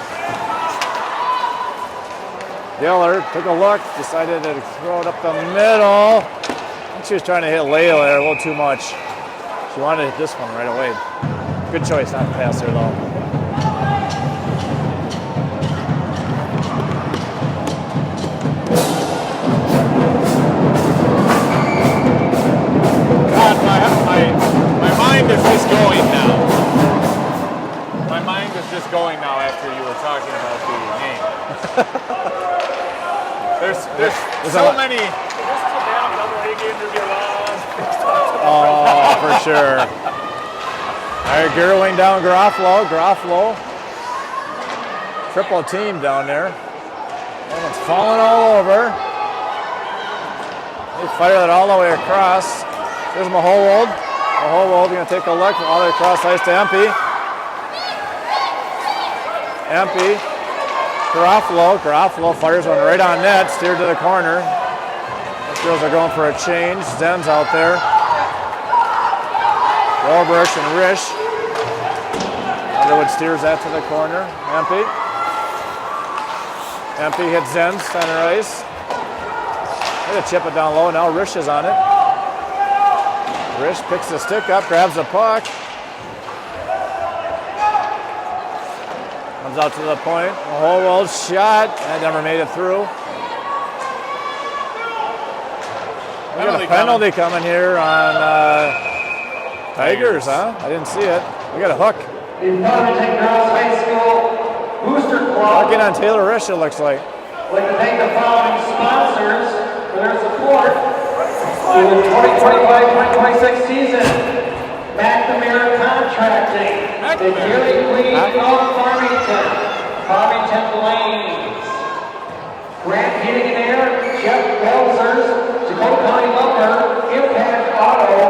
Giller took a look, decided to throw it up the middle. I think she was trying to hit Layla there a little too much. She wanted to hit this one right away. Good choice not to pass there though. God, my mind is just going now. My mind is just going now after you were talking about the name. There's so many. This is a damn double-A game to be lost. Oh, for sure. All right, Gerwing down Garofalo. Garofalo. Triple team down there. And it's falling all over. They fire it all the way across. There's Mahowold. Mahowold going to take a look all the way across ice to Empey. Empey. Garofalo. Garofalo fires one right on net, steered to the corner. Those girls are going for a change. Zen's out there. Roberts and Risch. Underwood steers that to the corner. Empey. Empey hits Zen, center ice. They're going to chip it down low. Now Risch is on it. Risch picks the stick up, grabs the puck. Comes out to the point. A whole world shot. That never made it through. We got a penalty coming here on Tigers, huh? I didn't see it. We got a hook. The Farmington Girls High School Booster Club Hooking on Taylor Risch, it looks like. would like to thank the following sponsors for their support for the 2025-2026 season. McNamara Contracting, the Dairy Queen of Farmington, Farmington Lanes, Grant Heating and Air, Jeff Belzers, Dakota County Lumber, Impact Auto,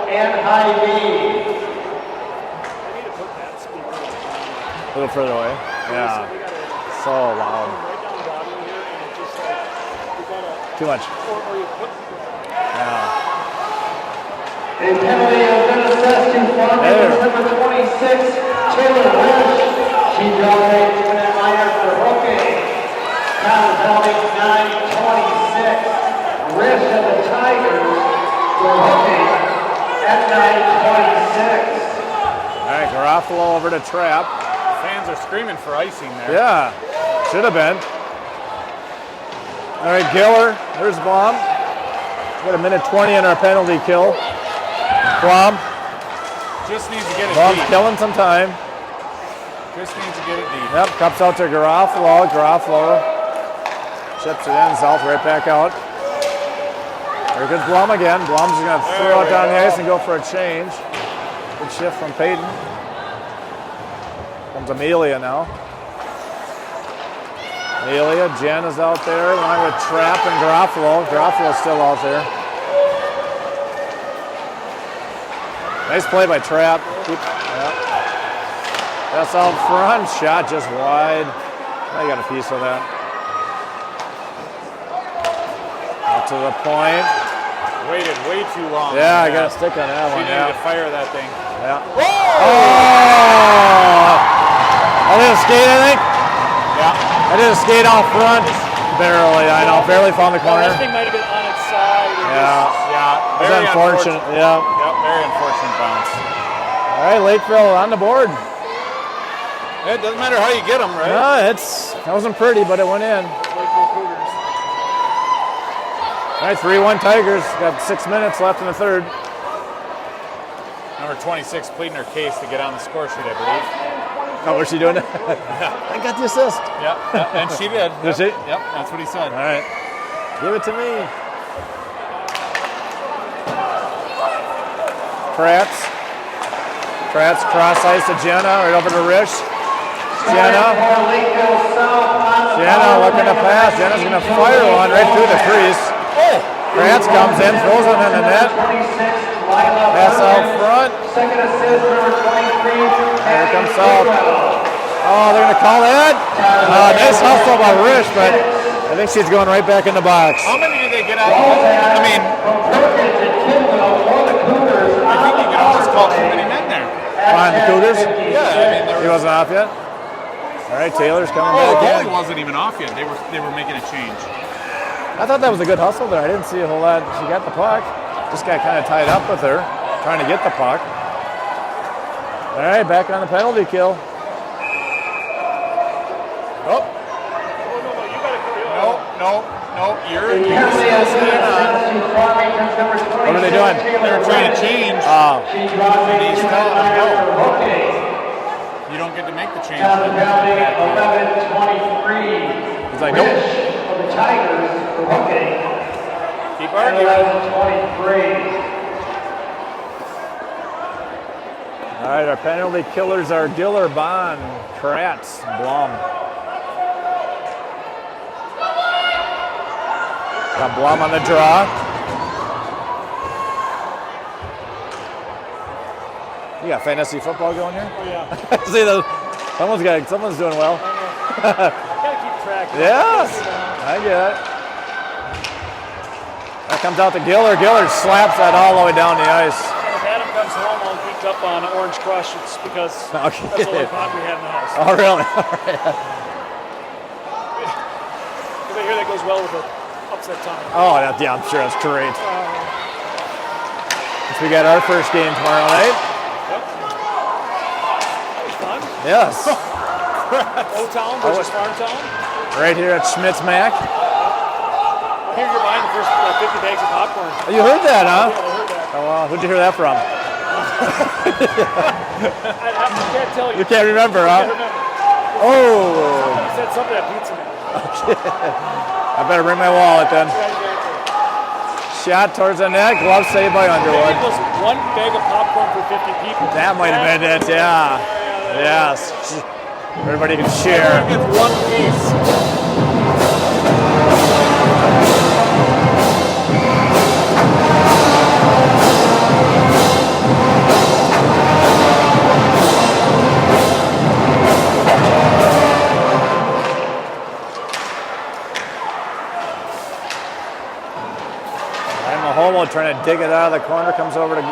and Hy-Vee. A little further away. Yeah. So loud. Too much. Yeah. A penalty has been assessed to Farmington's number 26, Taylor Risch. She draws a 2-minute minor for hooking. Now penalty 9:26. Risch of the Tigers for hooking at 9:26. All right, Garofalo over to Trap. Fans are screaming for icing there. Yeah, should have been. All right, Giller. There's Blom. Got a minute 20 in our penalty kill. Blom. Just needs to get it Blom's deep. killing some time. Just needs to get it deep. Yep, cups out to Garofalo. Garofalo chips it in, South right back out. There goes Blom again. Blom's going to throw it down the ice and go for a change. Good shift from Peyton. Comes Amelia now. Amelia, Jen is out there along with Trapp and Garofalo. Garofalo's still out there. Nice play by Trapp. That's out front. Shot just wide. I got a piece of that. Out to the point. Waited way too long. Yeah, I got a stick on that She one. needed Yeah. to fire that thing. Yeah. Oh! I did a skate, I think. Yeah. I did a skate off front. Barely, I know. Barely found the corner. That thing might have been on its side. Yeah. Yeah. It's Very unfortunate. Yeah. Yep, very unfortunate bounce. All right, Lakeville on the board. It doesn't matter how you get them, right? No, it wasn't pretty, but it went in. Lakeville Cougars. All right, 3-1 Tigers. Got 6 minutes left in the third. Number 26 pleading her case to get on the score sheet, I believe. Oh, what's she doing? I got the assist. Yeah, and she did. Did she? Yep, that's what he said. All right. Give it to me. Kratz cross ice to Jenna, right over to Rich. Jenna looking to pass. Jenna's going to fire one right through the crease. Oh! Kratz comes in, throws it in the net. Pass out front. Second assist, number 23. Here comes South. Oh, they're going to call that. Nice hustle by Rich, but I think she's going right back in the box. How many did they get out of it? I mean, I think you could almost call too many men there. Fine, the Cougars? Yeah, I mean, He wasn't off yet? All right, Taylor's coming the back goalie in. wasn't even off yet. They were making a change. I thought that was a good hustle there. I didn't see a whole lot. She got the puck. Just got kind of tied up with her, trying to get the puck. All right, back on the penalty kill. Oh. No. You're still staying on. What are they doing? They're trying to change. Oh, He's telling them no. You don't get to make the change. Now the penalty, 11-23. he's like, nope. For the Tigers, for hooking. Keep arguing. 11-23. All right, our penalty killers are Diller, Bond, Kratz, Blum. Got Blum on the draw. You got fantasy football going here? Oh, yeah. See, someone's doing well. Gotta keep track. Yeah, I get it. That comes out to Giller. Giller slaps that all the way down the ice. If Adam comes home all geeked up on Orange Crush, it's because Okay. that's the only pot we have in the house. Oh, really? All right. Because I hear that goes well with the upset time. Oh, yeah, I'm sure that's great. So we got our first game tomorrow night. Yep. That was fun. Yes. Old Town versus Farm Town. Right here at Schmitz Mac. I hear you're buying the first 50 bags of popcorn. Oh, you heard that, huh? Yeah, I heard that. Oh, well, who'd you hear that from? I can't tell you. You can't remember, I huh? can't remember. Oh, You said something at Pizza Man. I better bring my wallet then. Right there. Shot towards the net, glove saved by Maybe Underwood. it was one bag of popcorn for 50 people. That might have been it, yeah. Yes. Everybody can share. It's one piece. Mahomo trying to dig it out of the corner, comes over to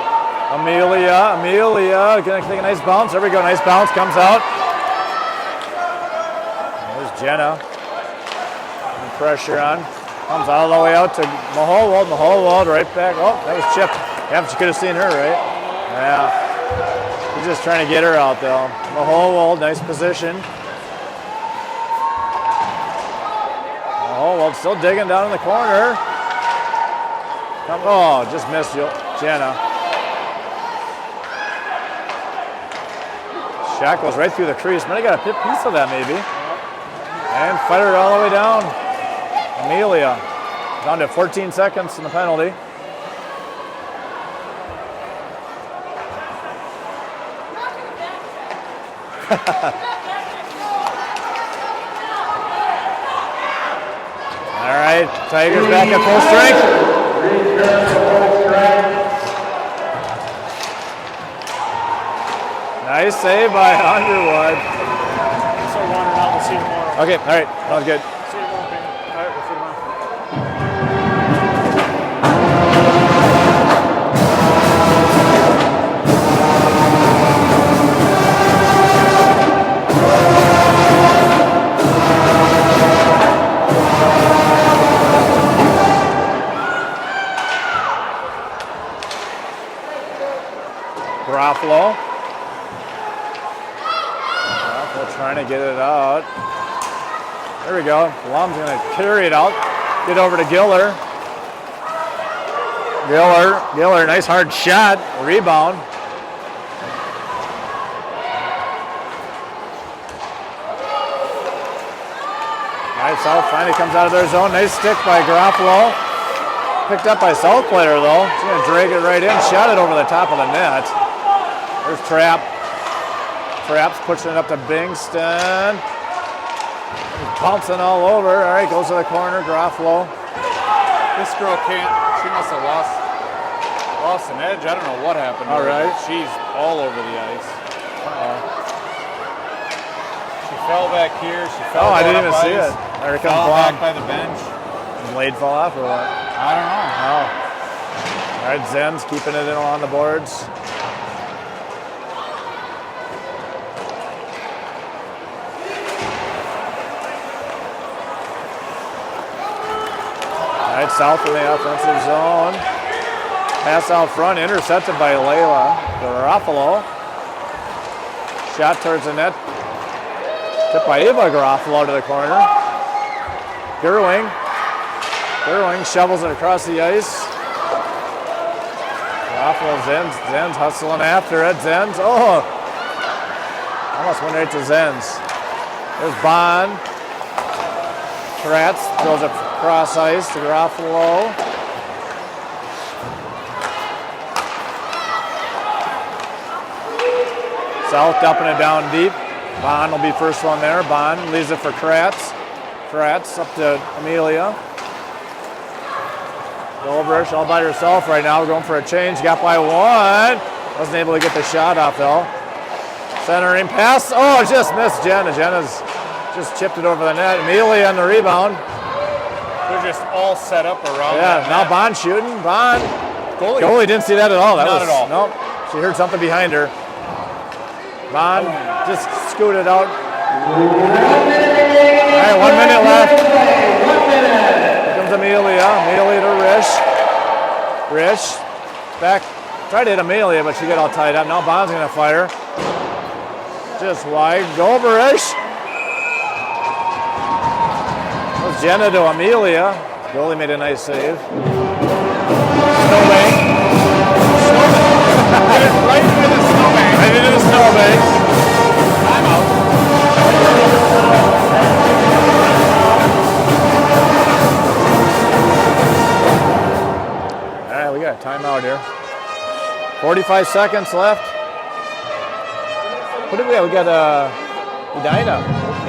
Amelia. Amelia gonna take a nice bounce. There we go, nice bounce, comes out. There's Jenna. And pressure on. Comes all the way out to Mahomo. Mahomo right back. Oh, that was Chip. Yeah, but you could have seen her, right? Yeah. He's just trying to get her out though. Mahomo, nice position. Mahomo still digging down in the corner. Oh, just missed you, Jenna. Shot goes right through the crease. Might have got a piece of that maybe. And fired it all the way down. Amelia down to 14 seconds in the penalty. All right, Tigers back at full strength. Nice save by Underwood. So wandering out, we'll see you tomorrow. Okay, all right, sounds good. See you tomorrow, man. All right, we'll see you tomorrow. There we go. Blum's going to carry it out. Get over to Giller. Giller, nice hard shot. Rebound. All right, South finally comes out of their zone. Nice stick by Garofalo. Picked up by South player, though. He's going to drag it right in. Shot it over the top of the net. There's Trapp. Trapp's pushing it up to Bingston. He's bouncing all over. All right, goes to the corner. Garofalo. This girl can't. She must have lost an edge. I don't know what happened. All right. She's all over the ice. She fell back here. She fell. Oh, I didn't up even see ice. it. There it comes Fell Blum. back by the bench. Blade fall off or what? I don't know. Oh. All right, Zen's keeping it in on the boards. All right, South in the offensive zone. Pass out front, intercepted by Layla Garofalo. Shot towards the net. Tipped by Ava Garofalo to the corner. Gerwing shovels it across the ice. Garofalo, Zen's hustling after it. Zen's, almost went right to Zen's. There's Bond. Kratz throws it across ice to Garofalo. South dumping it down deep. Bond will be first one there. Bond leaves it for Kratz. Kratz up to Amelia. Goldberg all by herself right now. We're going for a change. Got by one. Wasn't able to get the shot off though. Centering pass. Oh, just missed Jenna. Jenna's just chipped it over the net. Amelia on the rebound. They're just all set up around. Yeah, now net. Bond shooting. Bond. Goalie Didn't see that at all. Not at all. Nope. She heard something behind her. Bond just scooted out. All right, 1 minute left. Here comes Amelia. Amelia to Rish. Rish back. Tried to hit Amelia, but she got all tied up. Now Bond's going to fire. Just wide. Go for Rish. That was Jenna to Amelia. Goalie made a nice save. Snowbank. Right into the snowbank. Right into the snowbank. Timeout. All right, we got a timeout here. 45 seconds left. What do we have? We got Edina.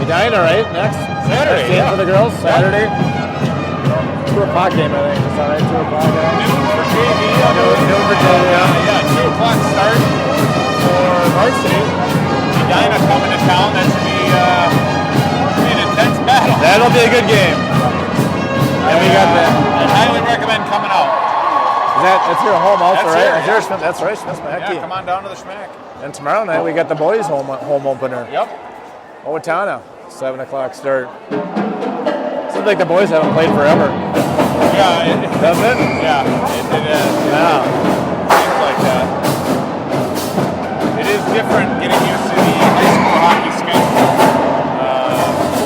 Edina, right? Next Saturday, game yeah. for the girls. Saturday. 2 o'clock game, I think. Is that right? 2 o'clock. Noon for JV. Noon for JV. Yeah, 2 o'clock start for Varsity. Edina coming to town. That should be an intense battle. That'll be a good game. And we got that. I highly recommend coming out. That's your home also, That's right? here, yeah. Smith, that's right, Smith Mackey. Yeah, come on down to the Schmack. And tomorrow night we got the boys home opener. Yep. Owatonna, 7 o'clock start. Seems like the boys haven't played forever. Yeah. Doesn't it? Yeah. It Yeah. seems like that. It is different getting used to the high school hockey schedule.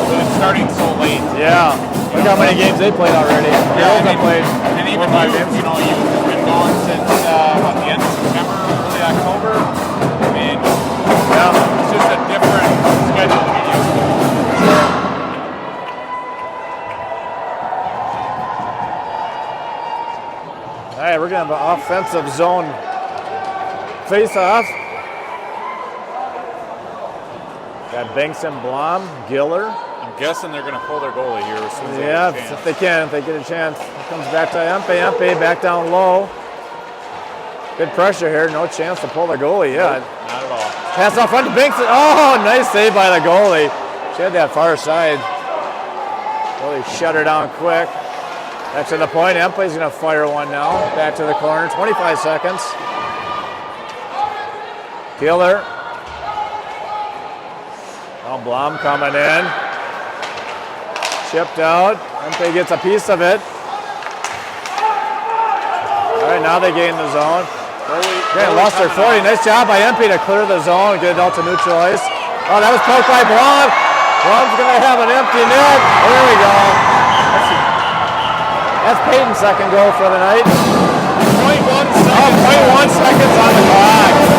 But it's starting so late. Yeah. Look how many games they played already. Girls have played And even 4 or 5 youth, games. youth has been gone since the end of September, early October. I mean, Yeah. it's just a different schedule to get used to. All right, we're going to have an offensive zone face-off. Got Bingston, Blom, Giller. I'm guessing they're going to pull their goalie here as soon as they Yeah, get a chance. if they can, if they get a chance. It comes back to Empe. Empe back down low. Good pressure here. No chance to pull the goalie yet. Not at all. Pass off front to Bingston. Oh, nice save by the goalie. She had that far side. Goalie shut her down quick. Back to the point. Empe's going to fire one now. Back to the corner. 25 seconds. Keeler. Now Blom coming in. Chipped out. Empe gets a piece of it. All right, now they gain the zone. Grant lost their 40. Nice job by Empe to clear the zone and get it out to neutral ice. Oh, that was poked by Blom. Blom's going to have an empty net. That's Peyton's second goal for the night. 0.1 Oh, seconds. 0.1 seconds on the clock.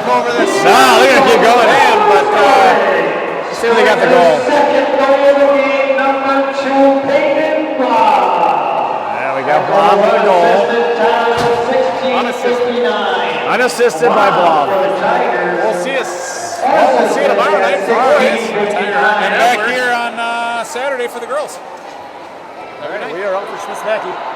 Over this. No, they're going to keep going. Man, but See if they got the goal. Second goal of the game, number 2, Peyton Bob. Yeah, we got Blom with the goal. Unassisted by Blom. we'll see us. Well, we'll see you tomorrow night for boys, and back here on Saturday for the girls. We are out for Smith Mackey.